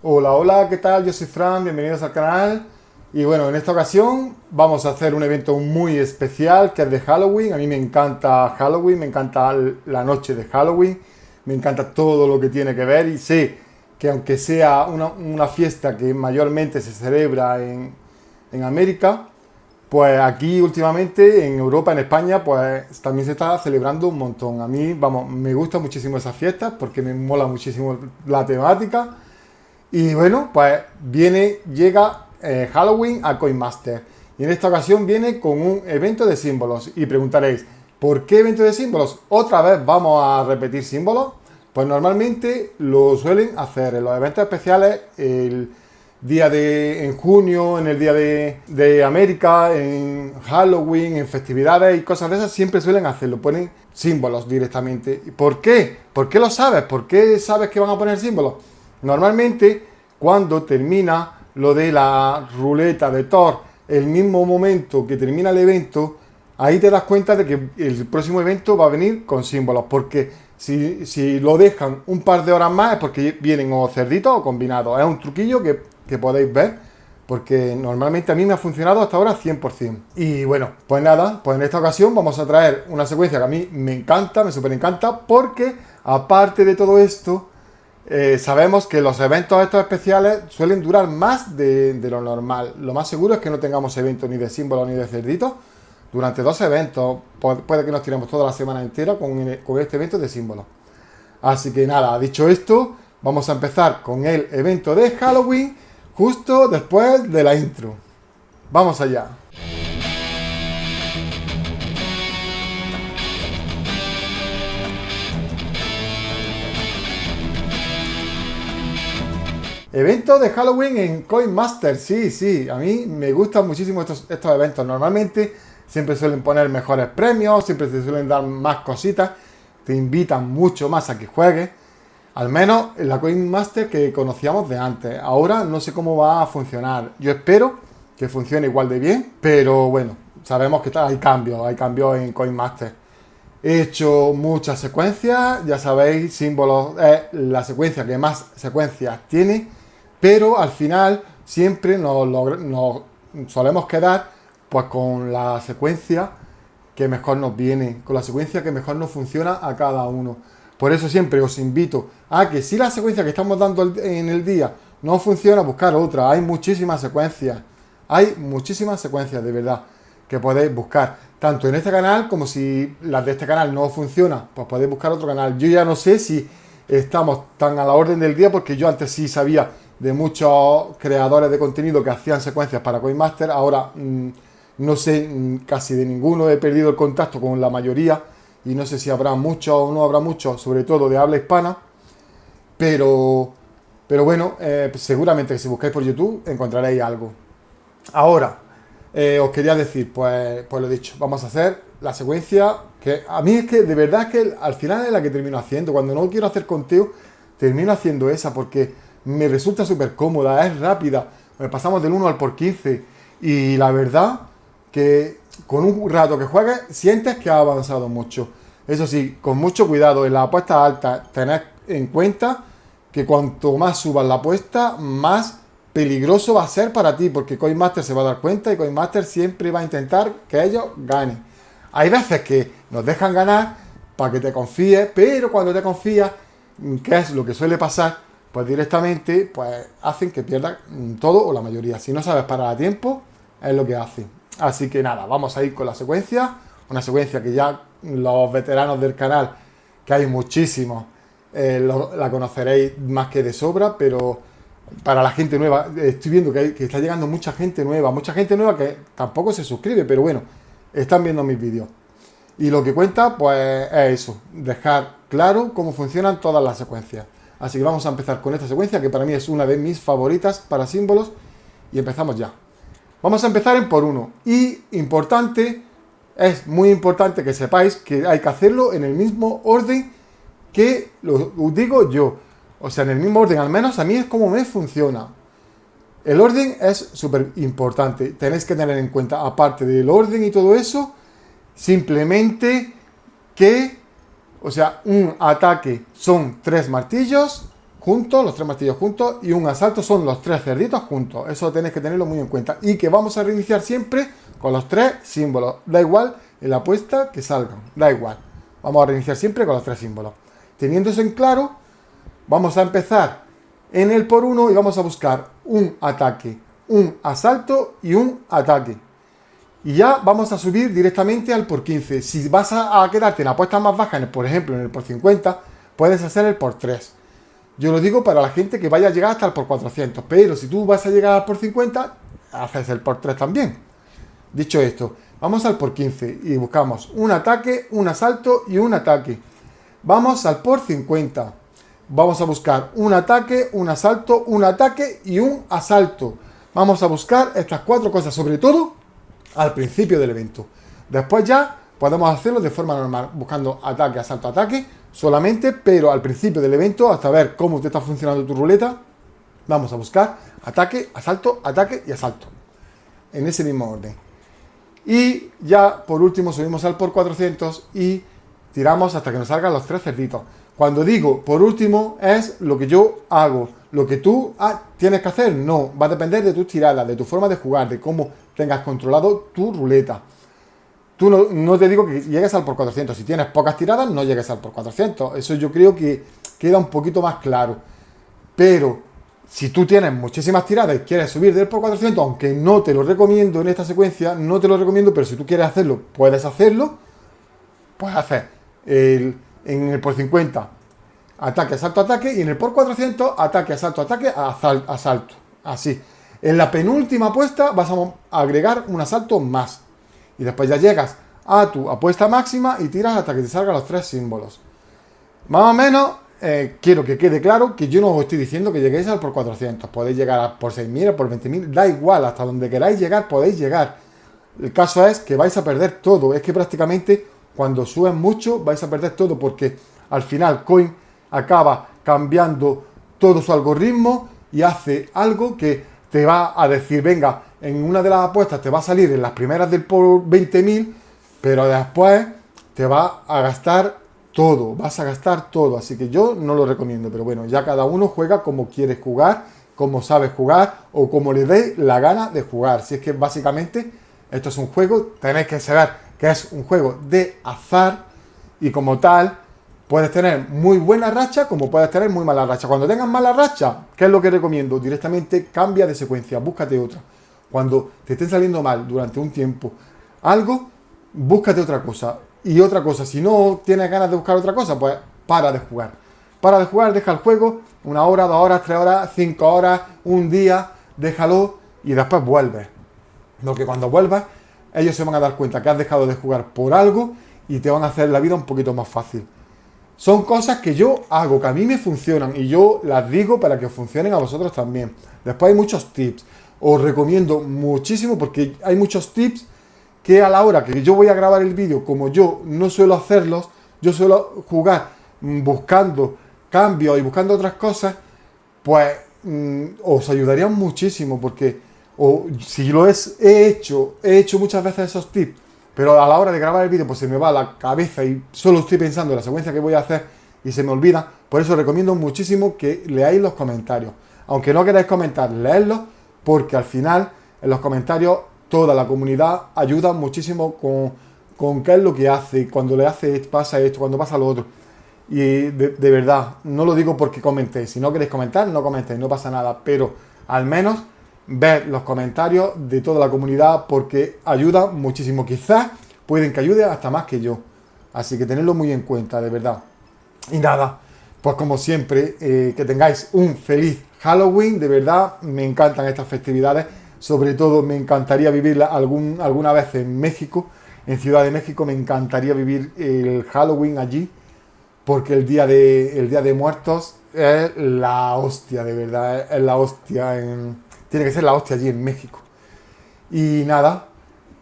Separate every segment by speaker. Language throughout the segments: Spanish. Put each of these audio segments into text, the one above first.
Speaker 1: Hola, hola, ¿qué tal? Yo soy Fran, bienvenidos al canal. Y bueno, en esta ocasión vamos a hacer un evento muy especial que es de Halloween. A mí me encanta Halloween, me encanta la noche de Halloween, me encanta todo lo que tiene que ver y sé que aunque sea una fiesta que mayormente se celebra en América, pues aquí últimamente en Europa, en España, pues también se está celebrando un montón. A mí, vamos, me gustan muchísimo esas fiestas porque me mola muchísimo la temática. Y bueno, pues llega Halloween a Coinmaster. Y en esta ocasión viene con un evento de símbolos. Y preguntaréis, ¿por qué evento de símbolos? ¿Otra vez vamos a repetir símbolos? Pues normalmente lo suelen hacer en los eventos especiales, en junio, en el día de América, en Halloween, en festividades y cosas de esas, siempre suelen hacerlo, ponen símbolos directamente. ¿Por qué? ¿Por qué lo sabes? ¿Por qué sabes que van a poner símbolos? Normalmente, cuando termina lo de la ruleta de Thor, el mismo momento que termina el evento, ahí te das cuenta de que el próximo evento va a venir con símbolos, porque si lo dejan un par de horas más es porque vienen o cerditos o combinados. Es un truquillo que podéis ver, porque normalmente a mí me ha funcionado hasta ahora 100%. Y bueno, pues nada, pues en esta ocasión vamos a traer una secuencia que a mí me encanta, me súper encanta, porque aparte de todo esto, sabemos que los eventos estos especiales suelen durar más de lo normal. Lo más seguro es que no tengamos eventos ni de símbolos ni de cerditos durante dos eventos. Puede que nos tiremos toda la semana entera con este evento de símbolos. Así que nada, dicho esto, vamos a empezar con el evento de Halloween justo después de la intro. Vamos allá. Evento de Halloween en Coinmaster, sí, sí, a mí me gustan muchísimo estos eventos. Normalmente siempre suelen poner mejores premios, siempre te suelen dar más cositas, te invitan mucho más a que juegues, al menos en la Coinmaster que conocíamos de antes. Ahora no sé cómo va a funcionar, yo espero que funcione igual de bien, pero bueno, sabemos que hay cambios en Coinmaster. He hecho muchas secuencias, ya sabéis, símbolos es la secuencia que más secuencias tiene, pero al final siempre nos solemos quedar pues con la secuencia que mejor nos viene, con la secuencia que mejor nos funciona a cada uno. Por eso siempre os invito a que si la secuencia que estamos dando en el día no funciona, buscar otra. Hay muchísimas secuencias de verdad que podéis buscar, tanto en este canal como si las de este canal no funcionan, pues podéis buscar otro canal. Yo ya no sé si estamos tan a la orden del día, porque yo antes sí sabía de muchos creadores de contenido que hacían secuencias para Coinmaster, ahora no sé casi de ninguno, he perdido el contacto con la mayoría y no sé si habrá mucho o no habrá mucho, sobre todo de habla hispana, pero, pero bueno, seguramente que si buscáis por YouTube encontraréis algo. Ahora, os quería decir, pues lo dicho, vamos a hacer la secuencia que a mí es que de verdad es que al final es la que termino haciendo. Cuando no quiero hacer conteo, termino haciendo esa porque me resulta súper cómoda, es rápida. Pasamos del 1 al por 15 y la verdad que con un rato que juegues sientes que ha avanzado mucho. Eso sí, con mucho cuidado en la apuesta alta, tened en cuenta que cuanto más subas la apuesta, más peligroso va a ser para ti, porque Coinmaster se va a dar cuenta y Coinmaster siempre va a intentar que ellos ganen. Hay veces que nos dejan ganar para que te confíes, pero cuando te confías, ¿qué es lo que suele pasar? Pues directamente pues hacen que pierdas todo o la mayoría. Si no sabes parar a tiempo, es lo que hacen. Así que nada, vamos a ir con la secuencia. Una secuencia que ya los veteranos del canal, que hay muchísimos, la conoceréis más que de sobra, pero para la gente nueva, estoy viendo que está llegando mucha gente nueva que tampoco se suscribe, pero bueno, están viendo mis vídeos. Y lo que cuenta, pues es eso, dejar claro cómo funcionan todas las secuencias. Así que vamos a empezar con esta secuencia, que para mí es una de mis favoritas para símbolos, y empezamos ya. Vamos a empezar en por uno. Y importante, es muy importante que sepáis que hay que hacerlo en el mismo orden que lo digo yo. O sea, en el mismo orden, al menos a mí es como me funciona. El orden es súper importante. Tenéis que tener en cuenta, aparte del orden y todo eso, simplemente que, o sea, un ataque son 3 martillos, juntos, los 3 martillos juntos, y un asalto son los 3 cerditos juntos. Eso tenéis que tenerlo muy en cuenta. Y que vamos a reiniciar siempre con los 3 símbolos. Da igual en la apuesta que salgan, da igual. Vamos a reiniciar siempre con los 3 símbolos. Teniendo eso en claro, vamos a empezar en el por 1 y vamos a buscar un ataque, un asalto y un ataque. Y ya vamos a subir directamente al por 15. Si vas a quedarte en apuestas más bajas, por ejemplo en el por 50, puedes hacer el por 3. Yo lo digo para la gente que vaya a llegar hasta el por 400. Pero si tú vas a llegar al por 50, haces el por 3 también. Dicho esto, vamos al por 15 y buscamos un ataque, un asalto y un ataque. Vamos al por 50. Vamos a buscar un ataque, un asalto, un ataque y un asalto. Vamos a buscar estas 4 cosas, sobre todo al principio del evento. Después ya podemos hacerlo de forma normal, buscando ataque, asalto, ataque, solamente, pero al principio del evento, hasta ver cómo te está funcionando tu ruleta, vamos a buscar ataque, asalto, ataque y asalto. En ese mismo orden. Y ya por último subimos al por 400 y tiramos hasta que nos salgan los 3 cerditos. Cuando digo por último es lo que yo hago. Lo que tú tienes que hacer, no. Va a depender de tus tiradas, de tu forma de jugar, de cómo tengas controlado tu ruleta. Tú no te digo que llegues al por 400. Si tienes pocas tiradas, no llegues al por 400. Eso yo creo que queda un poquito más claro. Pero si tú tienes muchísimas tiradas y quieres subir del por 400, aunque no te lo recomiendo en esta secuencia, no te lo recomiendo, pero si tú quieres hacerlo, puedes hacerlo. Puedes hacer en el por 50 ataque, asalto, ataque, y en el por 400 ataque, asalto, ataque, asalto. Así. En la penúltima apuesta vas a agregar un asalto más. Y después ya llegas a tu apuesta máxima y tiras hasta que te salgan los 3 símbolos. Más o menos, quiero que quede claro que yo no os estoy diciendo que lleguéis al por 400. Podéis llegar a por 6.000, por 20.000, da igual, hasta donde queráis llegar podéis llegar. El caso es que vais a perder todo. Es que prácticamente cuando suben mucho vais a perder todo, porque al final Coin acaba cambiando todo su algoritmo y hace algo que te va a decir, venga, en una de las apuestas te va a salir en las primeras del por 20.000, pero después te va a gastar todo, vas a gastar todo. Así que yo no lo recomiendo, pero bueno, ya cada uno juega como quiere jugar, como sabe jugar o como le dé la gana de jugar. Si es que básicamente esto es un juego, tenéis que saber que es un juego de azar y como tal puedes tener muy buena racha como puedes tener muy mala racha. Cuando tengas mala racha, ¿qué es lo que recomiendo? Directamente cambia de secuencia, búscate otra. Cuando te estén saliendo mal durante un tiempo algo, búscate otra cosa. Y otra cosa, si no tienes ganas de buscar otra cosa, pues para de jugar. Para de jugar, deja el juego 1 hora, 2 horas, 3 horas, 5 horas, un día, déjalo y después vuelves. Lo que cuando vuelvas, ellos se van a dar cuenta que has dejado de jugar por algo y te van a hacer la vida un poquito más fácil. Son cosas que yo hago, que a mí me funcionan y yo las digo para que funcionen a vosotros también. Después hay muchos tips. Os recomiendo muchísimo porque hay muchos tips que a la hora que yo voy a grabar el vídeo, como yo no suelo hacerlos, yo suelo jugar buscando cambios y buscando otras cosas, pues os ayudarían muchísimo porque si lo he hecho muchas veces esos tips, pero a la hora de grabar el vídeo pues se me va la cabeza y solo estoy pensando en la secuencia que voy a hacer y se me olvida. Por eso recomiendo muchísimo que leáis los comentarios. Aunque no queráis comentar, leedlos, porque al final en los comentarios toda la comunidad ayuda muchísimo con qué es lo que hace, cuando le hace pasa esto, cuando pasa lo otro. Y de verdad, no lo digo porque comentéis. Si no queréis comentar, no comentéis, no pasa nada. Pero al menos ver los comentarios de toda la comunidad porque ayuda muchísimo. Quizás pueden que ayude hasta más que yo. Así que tenedlo muy en cuenta, de verdad. Y nada, pues como siempre, que tengáis un feliz Halloween. De verdad, me encantan estas festividades. Sobre todo me encantaría vivirla alguna vez en México, en Ciudad de México. Me encantaría vivir el Halloween allí, porque el día de Muertos es la hostia, de verdad, es la hostia. Tiene que ser la hostia allí en México. Y nada,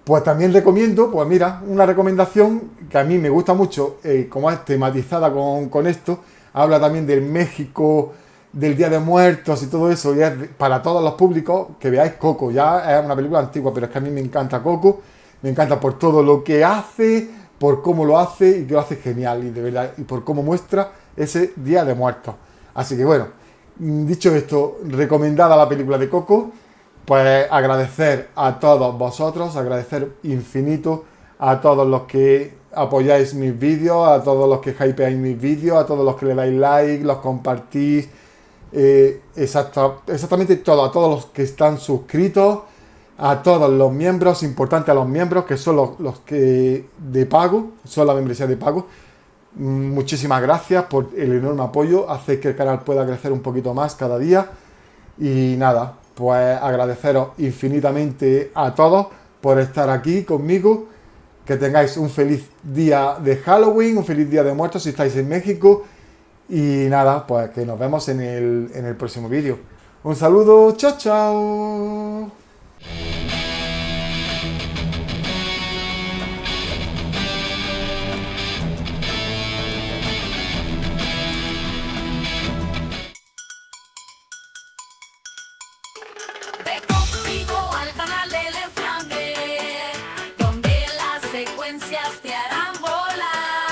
Speaker 1: pues también recomiendo, pues mira, una recomendación que a mí me gusta mucho, como es tematizada con esto, habla también del México, del Día de Muertos y todo eso, y es para todos los públicos, que veáis Coco. Ya es una película antigua, pero es que a mí me encanta Coco, me encanta por todo lo que hace, por cómo lo hace y que lo hace genial, y de verdad, y por cómo muestra ese Día de Muertos. Así que bueno, Dicho esto, recomendada la película de Coco, pues agradecer a todos vosotros, agradecer infinito a todos los que apoyáis mis vídeos, a todos los que hypeáis mis vídeos, a todos los que le dais like, los compartís, exactamente todo, a todos los que están suscritos, a todos los miembros, importante a los miembros, que son los que de pago, son la membresía de pago. Muchísimas gracias por el enorme apoyo, hace que el canal pueda crecer un poquito más cada día. Y nada, pues agradeceros infinitamente a todos por estar aquí conmigo. Que tengáis un feliz día de Halloween, un feliz día de muertos si estáis en México. Y nada, pues que nos vemos en el próximo vídeo. Un saludo, chao, chao.
Speaker 2: Ve conmigo al canal del Enflame, donde las secuencias te harán volar.